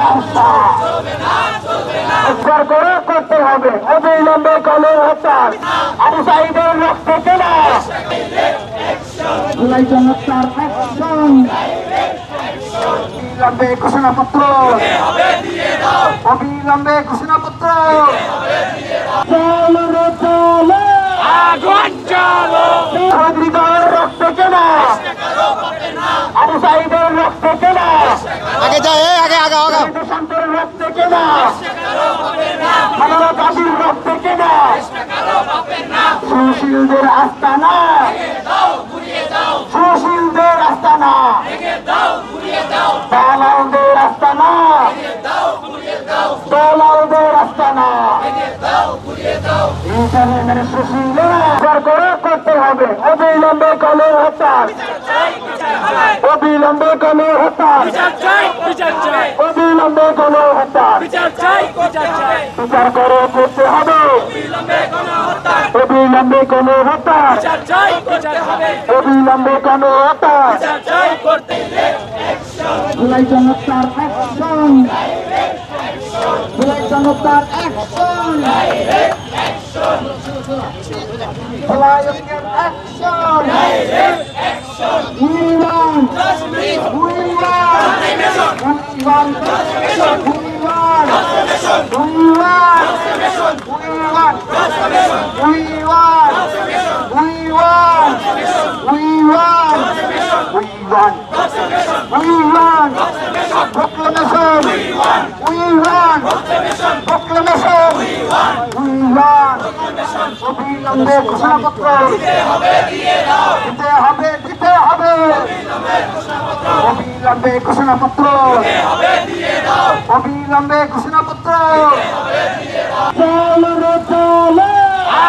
ব্যবসা উদ্ধার করে করতে হবে। অবিলম্বে কলের হত্যা আবু সাঈদের রক্ত কেনা জুলাই জনতার অ্যাকশন অবিলম্বে ঘোষণাপত্র অবিলম্বে ঘোষণাপত্র চলো রে চলো আগুন চলো হৃদয়ের রক্ত কেনা আবু সাঈদের রক্ত কেনা আগে যায় আগে আগে আগে শান্তের রক্ত কেনা মানবতা কাশির রক্ত কেনা সুশীলদের আস্তানা সুশীলদের আস্তানা দালালদের আস্তানা দালালদের আস্তানা ইন্টারনেটের সুশীলরা করে করতে হবে। অবিলম্বে কলের হত্যা অবিলম্বে কলের হত্যা অবিলম্বে কলের হত্যা বিচার করে করতে হবে। অবিলম্বে কলের হত্যা অবিলম্বে কলের হত্যা জুলাই জনতার অ্যাকশন জুলাই জনতার action July action We want অবিলম্বে ঘোষণাপত্র দিতে হবে অবিলম্বে ঘোষণাপত্র অবিলম্বে ঘোষণাপত্র চলো রে চলো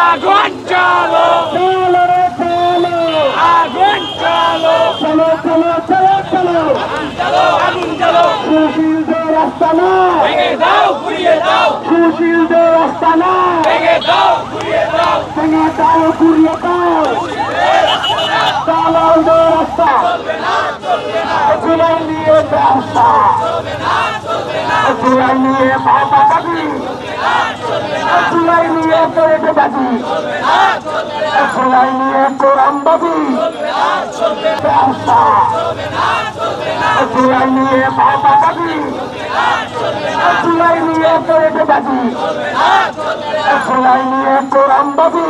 আগুন চলো চলো রে চলো আগুন চলো চলো চলো চলো চলো আগুন চলো সুশীলদের আস্তানা ভেঙে দাও ঘুরিয়ে দাও সুশীলদের আস্তানা ভেঙে দাও ঘুরিয়ে দাও ভেঙে দাও ঘুরিয়ে দাও দালালদের রাস্তা জুলাই নিয়ে ব্যবসা জুলাই নিয়ে ভাবাবাজি জুলাই নিয়ে পেটেবাজি জুলাই নিয়ে কোরআনবাজি ব্যবসা জুলাই নিয়ে ভাবাবাজি জুলাই নিয়ে পেটেবাজি জুলাই নিয়ে কোরআনবাজি